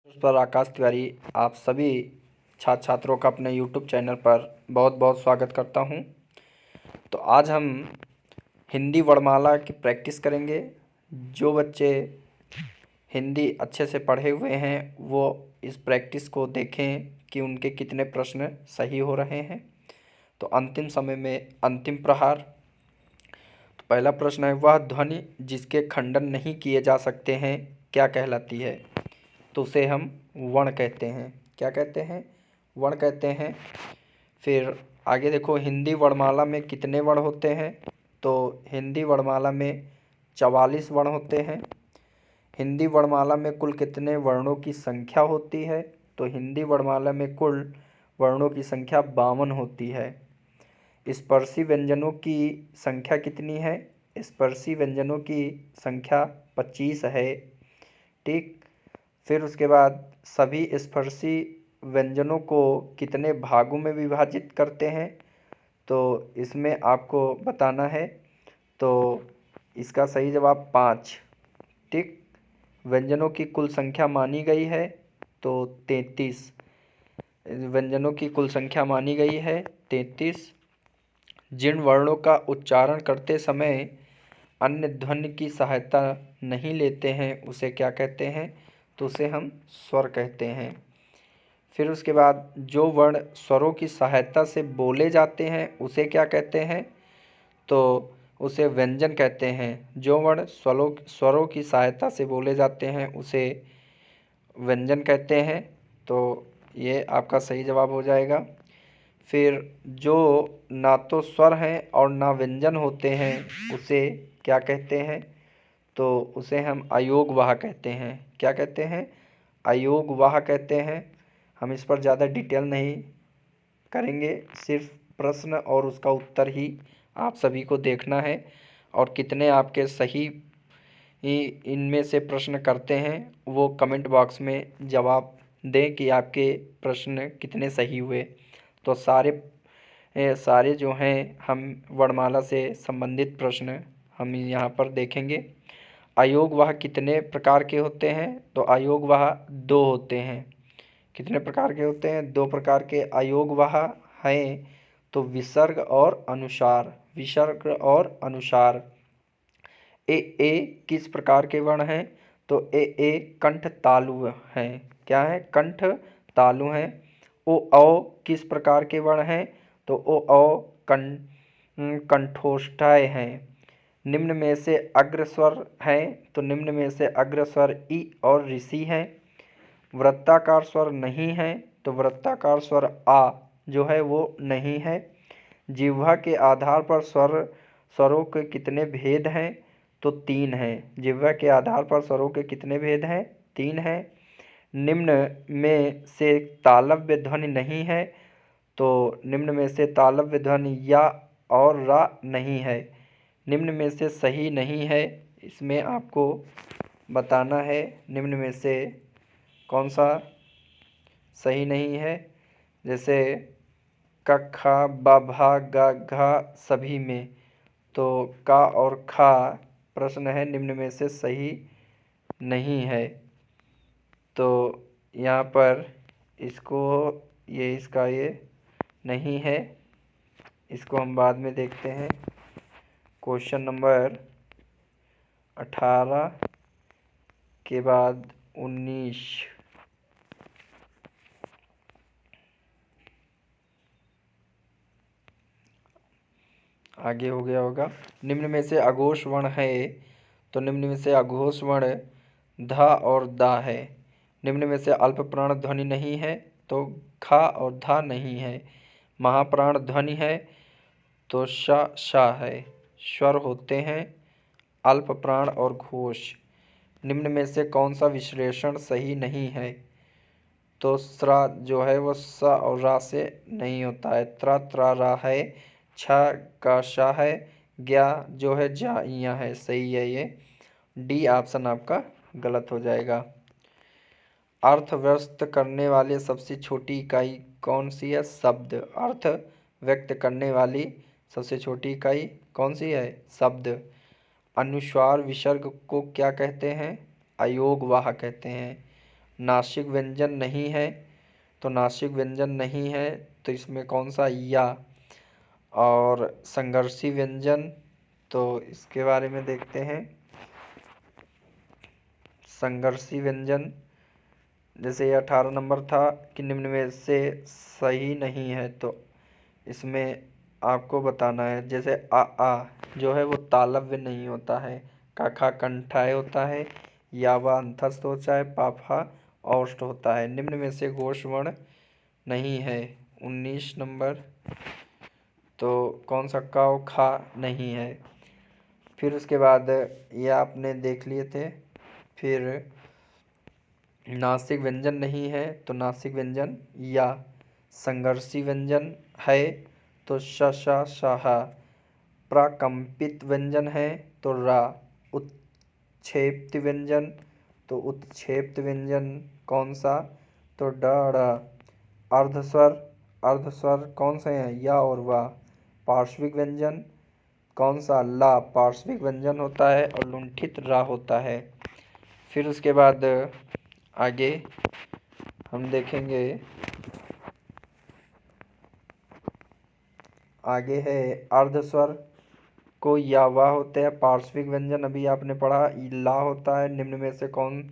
उस पर आकाश तिवारी आप सभी छात्र छात्रों का अपने यूट्यूब चैनल पर बहुत बहुत स्वागत करता हूं। तो आज हम हिंदी वर्णमाला की प्रैक्टिस करेंगे। जो बच्चे हिंदी अच्छे से पढ़े हुए हैं वो इस प्रैक्टिस को देखें कि उनके कितने प्रश्न सही हो रहे हैं। तो अंतिम समय में अंतिम प्रहार। तो पहला प्रश्न है, वह ध्वनि जिसके खंडन नहीं किए जा सकते हैं क्या कहलाती है? तो उसे हम वर्ण कहते हैं। क्या कहते हैं? वर्ण कहते हैं। फिर आगे देखो, हिंदी वर्णमाला में कितने वर्ण होते हैं? तो हिंदी वर्णमाला में 44 वर्ण होते हैं। हिंदी वर्णमाला में कुल कितने वर्णों की संख्या होती है? तो हिंदी वर्णमाला में कुल वर्णों की संख्या 52 होती है। स्पर्शी व्यंजनों की संख्या कितनी है? स्पर्शी व्यंजनों की संख्या 25 है। ठीक। फिर उसके बाद सभी स्पर्शी व्यंजनों को कितने भागों में विभाजित करते हैं? तो इसमें आपको बताना है। तो इसका सही जवाब 5। ठीक। व्यंजनों की कुल संख्या मानी गई है तो 33। व्यंजनों की कुल संख्या मानी गई है 33। जिन वर्णों का उच्चारण करते समय अन्य ध्वनि की सहायता नहीं लेते हैं उसे क्या कहते हैं? तो उसे हम स्वर कहते हैं। फिर उसके बाद जो वर्ण स्वरों की सहायता से बोले जाते हैं उसे क्या कहते हैं? तो उसे व्यंजन कहते हैं। जो वर्ण स्वरों की सहायता से बोले जाते हैं उसे व्यंजन कहते हैं। तो ये आपका सही जवाब हो जाएगा। फिर जो ना तो स्वर हैं और ना व्यंजन होते हैं उसे क्या कहते हैं? तो उसे हम अयोगवाह कहते हैं। क्या कहते हैं? अयोगवाह कहते हैं। हम इस पर ज़्यादा डिटेल नहीं करेंगे, सिर्फ प्रश्न और उसका उत्तर ही आप सभी को देखना है और कितने आपके सही इनमें से प्रश्न करते हैं वो कमेंट बॉक्स में जवाब दें कि आपके प्रश्न कितने सही हुए। तो सारे जो हैं हम वर्णमाला से संबंधित प्रश्न हम यहाँ पर देखेंगे। अयोगवाह कितने प्रकार के होते हैं? तो अयोगवाह 2 होते हैं। कितने प्रकार के होते हैं? 2 प्रकार के अयोगवाह हैं। तो विसर्ग और अनुसार। विसर्ग और अनुसार। ए किस प्रकार के वर्ण हैं? तो ए कंठ तालु हैं। क्या है? कंठ तालु हैं। ओ किस प्रकार के वर्ण हैं? तो ओ कंठोष्ठाय हैं। निम्न में से अग्र स्वर हैं। तो निम्न में से अग्र स्वर ई और ऋषि हैं। वृत्ताकार स्वर नहीं है तो वृत्ताकार स्वर आ जो है वो नहीं है। जिह्वा के आधार पर स्वरों के कितने भेद हैं? तो 3 हैं। जिह्वा के आधार पर स्वरों के कितने भेद हैं? 3 हैं। निम्न में से तालव्य ध्वनि नहीं है। तो निम्न में से तालव्य ध्वनि या और रा नहीं है। निम्न में से सही नहीं है। इसमें आपको बताना है निम्न में से कौन सा सही नहीं है। जैसे क ख ब भ ग घ सभी में। तो का और खा प्रश्न है निम्न में से सही नहीं है। तो यहाँ पर इसको इसका ये नहीं है। इसको हम बाद में देखते हैं। क्वेश्चन नंबर 18 के बाद 19। आगे हो गया होगा। निम्न में से अघोष वर्ण है। तो निम्न में से अघोष वर्ण ध और दा है। निम्न में से अल्प प्राण ध्वनि नहीं है। तो खा और धा नहीं है। महाप्राण ध्वनि है तो शा है। स्वर होते हैं अल्प प्राण और घोष। निम्न में से कौन सा विश्लेषण सही नहीं है? तो स्रा जो है वो स और रा से नहीं होता है। त्रा रा है। छ का शा है। ज्ञा जो है जा इया है। सही है ये। डी ऑप्शन आपका गलत हो जाएगा। अर्थ व्यक्त करने वाले सबसे छोटी इकाई कौन सी है? शब्द। अर्थ व्यक्त करने वाली सबसे छोटी इकाई कौन सी है? शब्द। अनुस्वार विसर्ग को क्या कहते हैं? अयोगवाह कहते हैं। नासिक व्यंजन नहीं है, तो नासिक व्यंजन नहीं है तो इसमें कौन सा या। और संघर्षी व्यंजन, तो इसके बारे में देखते हैं। संघर्षी व्यंजन जैसे ये 18 नंबर था कि निम्न में से सही नहीं है, तो इसमें आपको बताना है। जैसे आ जो है वो तालव्य नहीं होता है, का खा कंठाय होता है, या वा अंतस्थ होता है, पाफा औष्ठ होता है। निम्न में से घोष वर्ण नहीं है। 19 नंबर, तो कौन सा का और खा नहीं है। फिर उसके बाद ये आपने देख लिए थे। फिर नासिक व्यंजन नहीं है तो नासिक व्यंजन या। संघर्षी व्यंजन है तो श श शाह। प्राकंपित व्यंजन है तो रा। उत्क्षेपित व्यंजन, तो उत्क्षेपित व्यंजन कौन सा, तो ड ड़। अर्धस्वर, अर्धस्वर कौन से हैं, या और वा। पार्श्विक व्यंजन कौन सा, ला पार्श्विक व्यंजन होता है और लुंठित रा होता है। फिर उसके बाद आगे हम देखेंगे, आगे है अर्धस्वर को या वा होते हैं। पार्श्विक व्यंजन अभी आपने पढ़ा ला होता है। निम्न में से कौन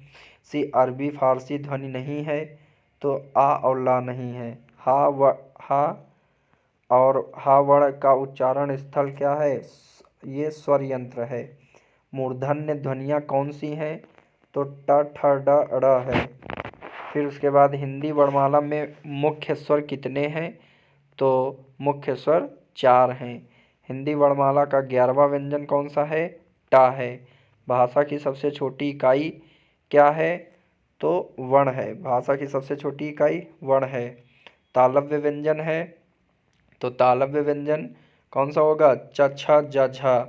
सी अरबी फारसी ध्वनि नहीं है, तो आ और ला नहीं है। हा और हा वर्ण का उच्चारण स्थल क्या है, ये स्वर यंत्र है। मूर्धन्य ध्वनियाँ कौन सी हैं, तो ट ठ ड ड़ है। फिर उसके बाद हिंदी वर्णमाला में मुख्य स्वर कितने हैं, तो मुख्य स्वर 4 हैं। हिंदी वर्णमाला का 11वां व्यंजन कौन सा है, टा है। भाषा की सबसे छोटी इकाई क्या है, तो वर्ण है। भाषा की सबसे छोटी इकाई वर्ण है। तालव्य व्यंजन है, तो तालव्य व्यंजन कौन सा होगा, च छ ज झ।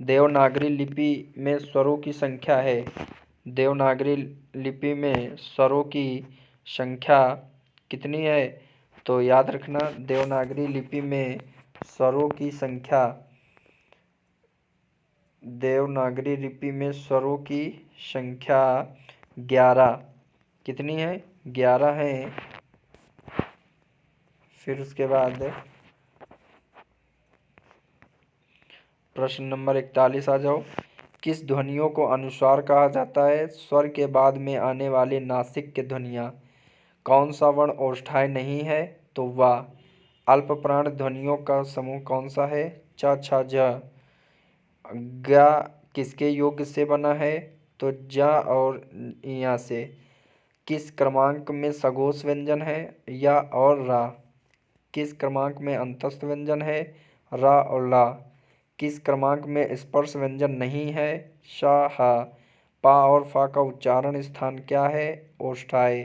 देवनागरी लिपि में स्वरों की संख्या है। देवनागरी लिपि में स्वरों की संख्या कितनी है, तो याद रखना देवनागरी लिपि में स्वरों की संख्या, देवनागरी लिपि में स्वरों की संख्या 11। कितनी है, 11 है। फिर उसके बाद प्रश्न नंबर 41 आ जाओ। किस ध्वनियों को अनुस्वार कहा जाता है, स्वर के बाद में आने वाले नासिक के ध्वनियाँ। कौन सा वर्ण ओष्ठाय नहीं है, तो वा। अल्प प्राण ध्वनियों का समूह कौन सा है, च छ ज। ग किसके योग से बना है, तो ज और या से। किस क्रमांक में सघोष व्यंजन है, या और रा। किस क्रमांक में अंतस्थ व्यंजन है, रा और ला। किस क्रमांक में स्पर्श व्यंजन नहीं है, श हा। पा और फा का उच्चारण स्थान क्या है, ओष्ठाय।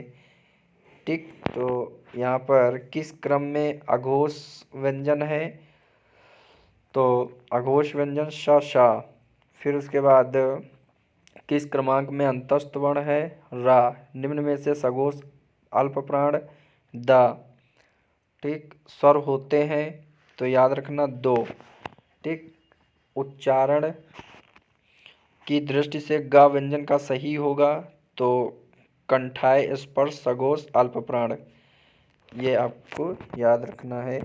ठीक, तो यहाँ पर किस क्रम में अघोष व्यंजन है, तो अघोष व्यंजन श शा। फिर उसके बाद किस क्रमांक में अंतस्थ वर्ण है, रा। निम्न में से सघोष अल्प प्राण द। ठीक, स्वर होते हैं तो याद रखना 2। ठीक, उच्चारण की दृष्टि से ग व्यंजन का सही होगा, तो कंठाय स्पर्श सघोष अल्प प्राण, ये आपको याद रखना है।